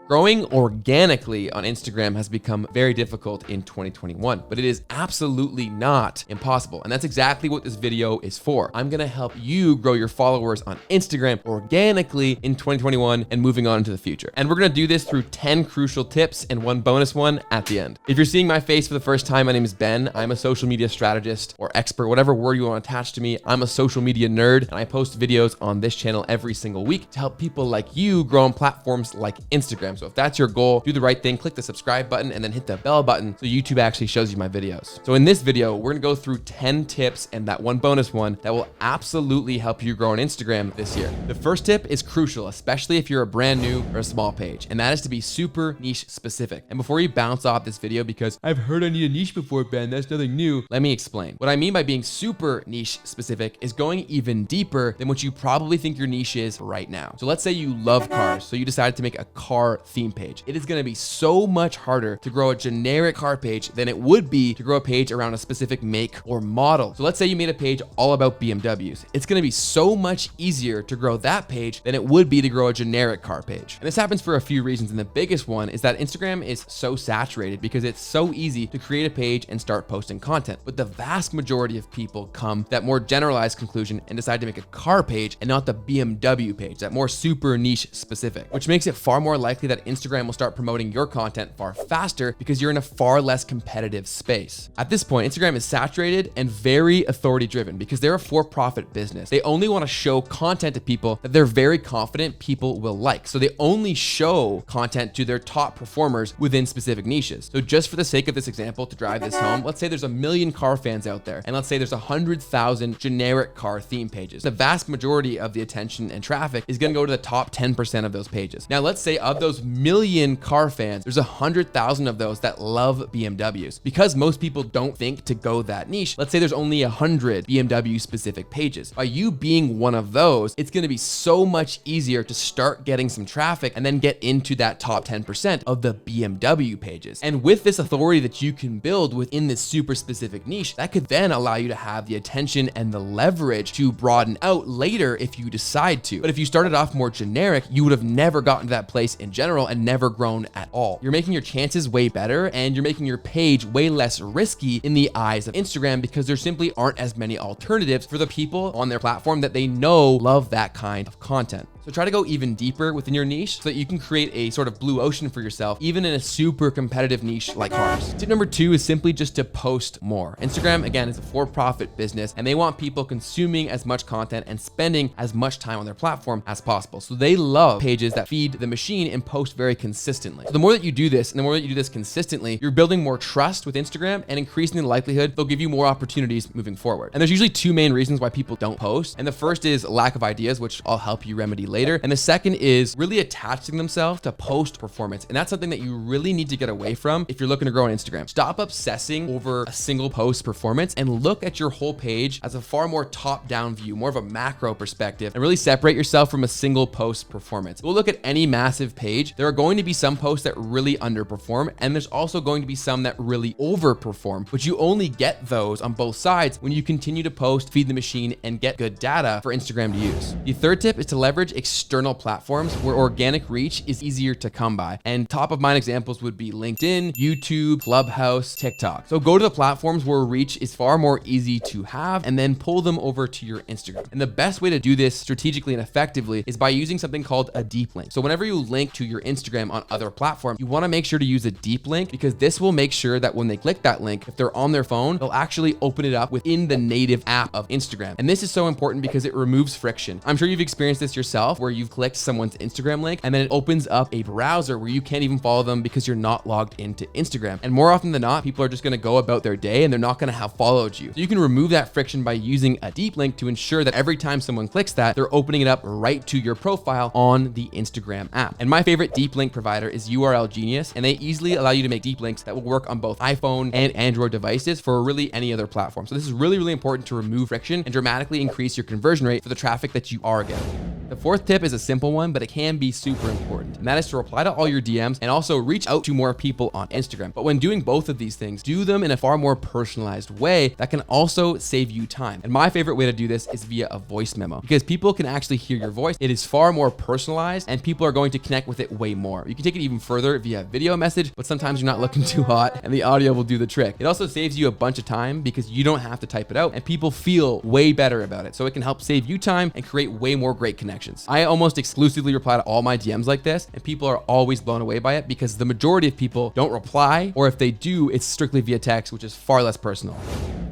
Growing organically on Instagram has become very difficult in 2021, but it is absolutely not impossible. And that's exactly what this video is for. I'm gonna help you grow your followers on Instagram organically in 2021 and moving on into the future. And we're gonna do this through 10 crucial tips and one bonus one at the end. If you're seeing my face for the first time, my name is Ben. I'm a social media strategist or expert, whatever word you want to attach to me. I'm a social media nerd, and I post videos on this channel every single week to help people like you grow on platforms like Instagram. So if that's your goal, do the right thing, click the subscribe button and then hit the bell button so YouTube actually shows you my videos. So in this video, we're gonna go through 10 tips and that one bonus one that will absolutely help you grow on Instagram this year. The first tip is crucial, especially if you're a brand new or a small page, and that is to be super niche specific. And before you bounce off this video because I've heard I need a niche before, Ben, that's nothing new, let me explain. What I mean by being super niche specific is going even deeper than what you probably think your niche is right now. So let's say you love cars, so you decided to make a car theme page. It is going to be so much harder to grow a generic car page than it would be to grow a page around a specific make or model. So let's say you made a page all about BMWs. It's going to be so much easier to grow that page than it would be to grow a generic car page. And this happens for a few reasons. And the biggest one is that Instagram is so saturated because it's so easy to create a page and start posting content. But the vast majority of people come to that more generalized conclusion and decide to make a car page and not the BMW page, that more super niche specific, which makes it far more likely that Instagram will start promoting your content far faster because you're in a far less competitive space. At this point, Instagram is saturated and very authority driven because they're a for-profit business. They only want to show content to people that they're very confident people will like. So they only show content to their top performers within specific niches. So just for the sake of this example, to drive this home, let's say there's 1 million car fans out there, and let's say there's 100,000 generic car theme pages. The vast majority of the attention and traffic is going to go to the top 10% of those pages. Now, let's say of those million car fans, there's 100,000 of those that love BMWs. Because most people don't think to go that niche, let's say there's only 100 BMW specific pages. By you being one of those, it's going to be so much easier to start getting some traffic and then get into that top 10% of the BMW pages. And with this authority that you can build within this super specific niche, that could then allow you to have the attention and the leverage to broaden out later if you decide to. But if you started off more generic, you would have never gotten to that place in general and never grown at all. You're making your chances way better and you're making your page way less risky in the eyes of Instagram because there simply aren't as many alternatives for the people on their platform that they know love that kind of content. So try to go even deeper within your niche so that you can create a sort of blue ocean for yourself, even in a super competitive niche like cars. Tip number 2 is simply just to post more. Instagram, again, is a for-profit business and they want people consuming as much content and spending as much time on their platform as possible. So they love pages that feed the machine and post very consistently. So the more that you do this and the more that you do this consistently, you're building more trust with Instagram and increasing the likelihood they'll give you more opportunities moving forward. And there's usually 2 main reasons why people don't post. And the first is lack of ideas, which I'll help you remedy later. And the second is really attaching themselves to post performance. And that's something that you really need to get away from if you're looking to grow on Instagram. Stop obsessing over a single post performance and look at your whole page as a far more top-down view, more of a macro perspective, and really separate yourself from a single post performance. We'll look at any massive page. There are going to be some posts that really underperform, and there's also going to be some that really overperform, but you only get those on both sides when you continue to post, feed the machine, and get good data for Instagram to use. The third tip is to leverage external platforms where organic reach is easier to come by. And top of mind examples would be LinkedIn, YouTube, Clubhouse, TikTok. So go to the platforms where reach is far more easy to have and then pull them over to your Instagram. And the best way to do this strategically and effectively is by using something called a deep link. So whenever you link to your Instagram on other platforms, you want to make sure to use a deep link because this will make sure that when they click that link, if they're on their phone, they'll actually open it up within the native app of Instagram. And this is so important because it removes friction. I'm sure you've experienced this yourself where you've clicked someone's Instagram link and then it opens up a browser where you can't even follow them because you're not logged into Instagram. And more often than not, people are just going to go about their day and they're not going to have followed you. So you can remove that friction by using a deep link to ensure that every time someone clicks that, they're opening it up right to your profile on the Instagram app. And my favorite deep link provider is URL Genius, and they easily allow you to make deep links that will work on both iPhone and Android devices for really any other platform. So this is really, really important to remove friction and dramatically increase your conversion rate for the traffic that you are getting. The fourth tip is a simple one, but it can be super important. And that is to reply to all your DMs and also reach out to more people on Instagram. But when doing both of these things, do them in a far more personalized way that can also save you time. And my favorite way to do this is via a voice memo, because people can actually hear your voice. It is far more personalized and people are going to connect with it way more. You can take it even further via video message, but sometimes you're not looking too hot and the audio will do the trick. It also saves you a bunch of time because you don't have to type it out and people feel way better about it. So it can help save you time and create way more great connections. I almost exclusively reply to all my DMs like this, and people are always blown away by it because the majority of people don't reply, or if they do, it's strictly via text, which is far less personal.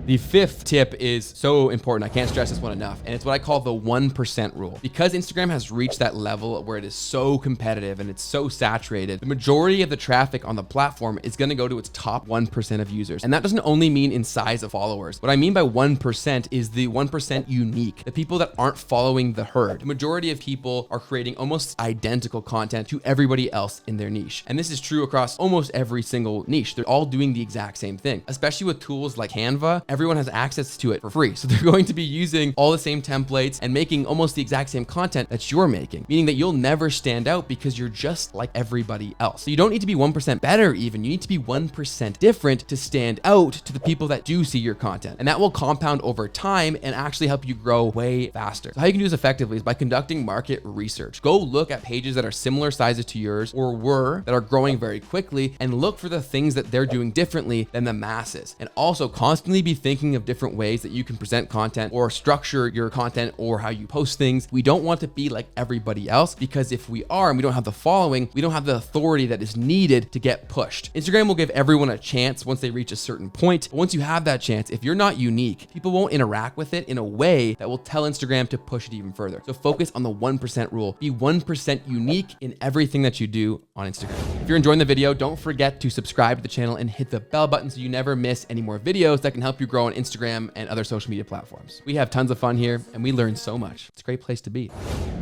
The fifth tip is so important. I can't stress this one enough. And it's what I call the 1% rule. Because Instagram has reached that level where it is so competitive and it's so saturated, the majority of the traffic on the platform is going to go to its top 1% of users. And that doesn't only mean in size of followers. What I mean by 1% is the 1% unique, the people that aren't following the herd. The majority of people are creating almost identical content to everybody else in their niche. And this is true across almost every single niche. They're all doing the exact same thing, especially with tools like Canva. Everyone has access to it for free. So they're going to be using all the same templates and making almost the exact same content that you're making, meaning that you'll never stand out because you're just like everybody else. So you don't need to be 1% better even. You need to be 1% different to stand out to the people that do see your content. And that will compound over time and actually help you grow way faster. So how you can do this effectively is by conducting market research. Go look at pages that are similar sizes to yours or were that are growing very quickly and look for the things that they're doing differently than the masses. And also constantly be thinking of different ways that you can present content or structure your content or how you post things. We don't want to be like everybody else, because if we are and we don't have the following, we don't have the authority that is needed to get pushed. Instagram will give everyone a chance once they reach a certain point. But once you have that chance, if you're not unique, people won't interact with it in a way that will tell Instagram to push it even further. So focus on the 1% rule. Be 1% unique in everything that you do on Instagram. If you're enjoying the video, don't forget to subscribe to the channel and hit the bell button so you never miss any more videos that can help you grow on Instagram and other social media platforms. We have tons of fun here and we learn so much. It's a great place to be.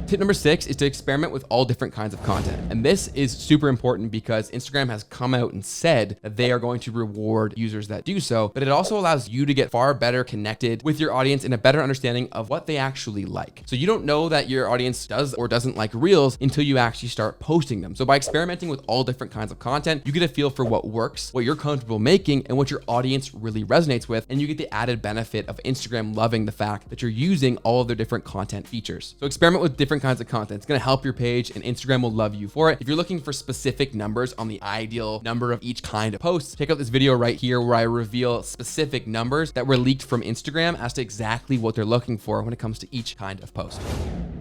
Tip number 6 is to experiment with all different kinds of content. And this is super important because Instagram has come out and said that they are going to reward users that do so, but it also allows you to get far better connected with your audience and a better understanding of what they actually like. So you don't know that your audience does or doesn't like Reels until you actually start posting them. So by experimenting with all different kinds of content, you get a feel for what works, what you're comfortable making, and what your audience really resonates with, and you get the added benefit of Instagram loving the fact that you're using all of their different content features. So experiment with different kinds of content. It's going to help your page and Instagram will love you for it. If you're looking for specific numbers on the ideal number of each kind of posts, check out this video right here where I reveal specific numbers that were leaked from Instagram as to exactly what they're looking for when it comes to each kind of post.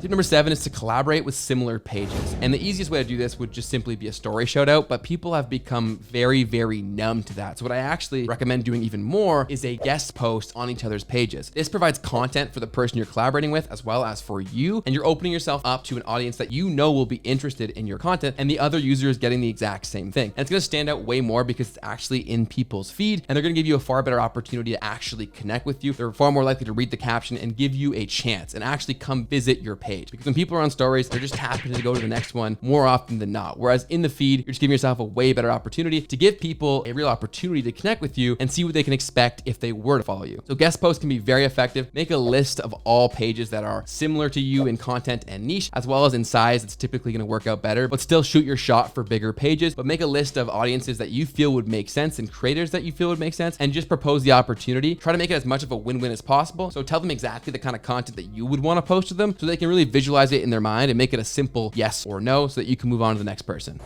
Tip number 7 is to collaborate with similar pages. And the easiest way to do this would just simply be a story shout out, but people have become very, very numb to that. So what I actually recommend doing even more is a guest post on each other's pages. This provides content for the person you're collaborating with as well as for you, and you're opening yourself up to an audience that you know will be interested in your content, and the other user is getting the exact same thing. And it's going to stand out way more because it's actually in people's feed, and they're going to give you a far better opportunity to actually connect with you. They're far more likely to read the caption and give you a chance and actually come visit your page. Because when people are on stories, they're just tapping to go to the next one more often than not. Whereas in the feed, you're just giving yourself a way better opportunity to give people a real opportunity to connect with you and see what they can expect if they were to follow you. So guest posts can be very effective. Make a list of all pages that are similar to you in content and niche, as well as in size. It's typically going to work out better, but still shoot your shot for bigger pages. But make a list of audiences that you feel would make sense and creators that you feel would make sense, and just propose the opportunity. Try to make it as much of a win-win as possible. So tell them exactly the kind of content that you would want to post to them so they can really visualize it in their mind and make it a simple yes or no so that you can move on to the next person.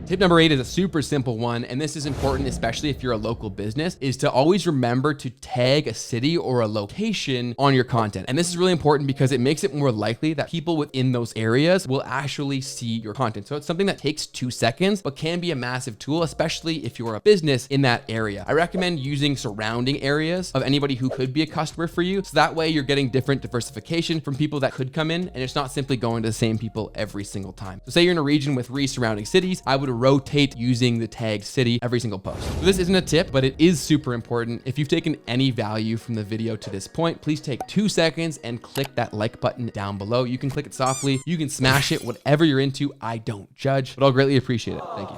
Tip number 8 is a super simple one, and this is important, especially if you're a local business, is to always remember to tag a city or a location on your content. And this is really important because it makes it more likely that people within those areas will actually see your content. So it's something that takes 2 seconds, but can be a massive tool, especially if you're a business in that area. I recommend using surrounding areas of anybody who could be a customer for you. So that way you're getting different diversification from people that could come in, and it's not simply going to the same people every single time. So say you're in a region with 3 surrounding cities, I would rotate using the tag city every single post. So this isn't a tip, but it is super important. If you've taken any value from the video to this point, please take 2 seconds and click that like button down below. You can click it softly, you can smash it, whatever you're into. I don't judge, but I'll greatly appreciate it. Thank you.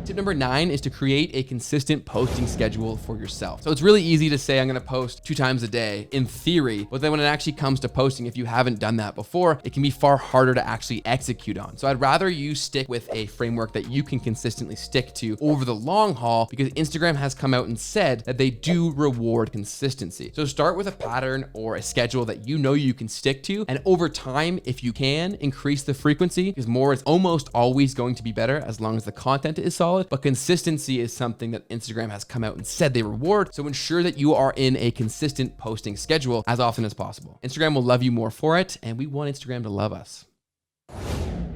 Tip number 9 is to create a consistent posting schedule for yourself. So it's really easy to say I'm going to post 2 times a day in theory, but then when it actually comes to posting, if you haven't done that before, it can be far harder to actually execute on. So I'd rather you stick with a framework that you can consistently stick to over the long haul, because Instagram has come out and said that they do reward consistency. So start with a pattern or a schedule that you know you can stick to, and over time, if you can, increase the frequency, because more is almost always going to be better as long as the content is solid. But consistency is something that Instagram has come out and said they reward. So ensure that you are in a consistent posting schedule as often as possible. Instagram will love you more for it, and we want Instagram to love us.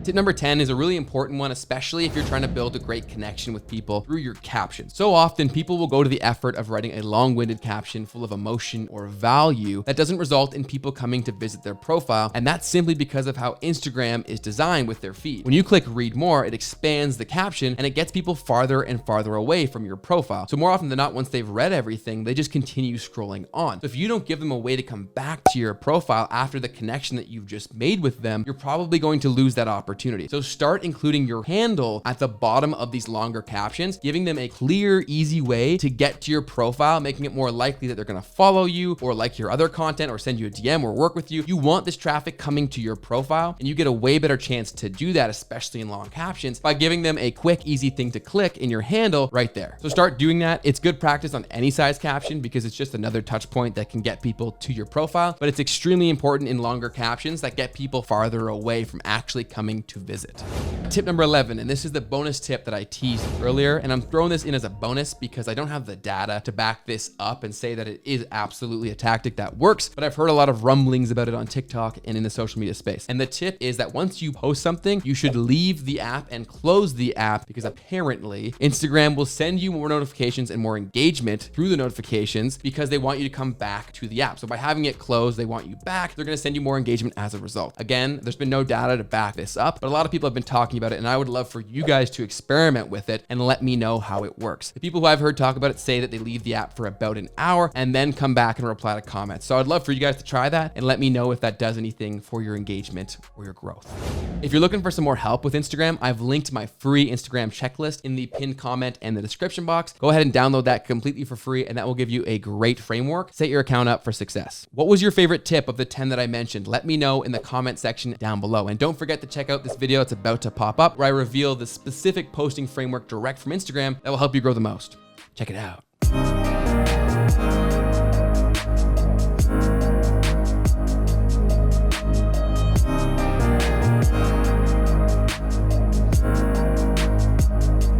Tip number 10 is a really important one, especially if you're trying to build a great connection with people through your captions. So often people will go to the effort of writing a long-winded caption full of emotion or value that doesn't result in people coming to visit their profile. And that's simply because of how Instagram is designed with their feed. When you click read more, it expands the caption and it gets people farther and farther away from your profile. So more often than not, once they've read everything, they just continue scrolling on. So if you don't give them a way to come back to your profile after the connection that you've just made with them, you're probably going to lose that opportunity. So start including your handle at the bottom of these longer captions, giving them a clear, easy way to get to your profile, making it more likely that they're going to follow you or like your other content or send you a DM or work with you. You want this traffic coming to your profile, and you get a way better chance to do that, especially in long captions, by giving them a quick, easy thing to click in your handle right there. So start doing that. It's good practice on any size caption because it's just another touch point that can get people to your profile, but it's extremely important in longer captions that get people farther away from actually coming to visit. Tip number 11, and this is the bonus tip that I teased earlier, and I'm throwing this in as a bonus because I don't have the data to back this up and say that it is absolutely a tactic that works, but I've heard a lot of rumblings about it on TikTok and in the social media space. And the tip is that once you post something, you should leave the app and close the app, because apparently Instagram will send you more notifications and more engagement through the notifications because they want you to come back to the app. So by having it closed, they want you back. They're going to send you more engagement as a result. Again, there's been no data to back this up, but a lot of people have been talking about it, and I would love for you guys to experiment with it and let me know how it works. The people who I've heard talk about it say that they leave the app for about an hour and then come back and reply to comments. So I'd love for you guys to try that and let me know if that does anything for your engagement or your growth. If you're looking for some more help with Instagram, I've linked my free Instagram checklist in the pinned comment and the description box. Go ahead and download that completely for free, and that will give you a great framework. Set your account up for success. What was your favorite tip of the 10 that I mentioned? Let me know in the comment section down below. And don't forget to check out this video that's about to pop up, where I reveal the specific posting framework direct from Instagram that will help you grow the most. Check it out.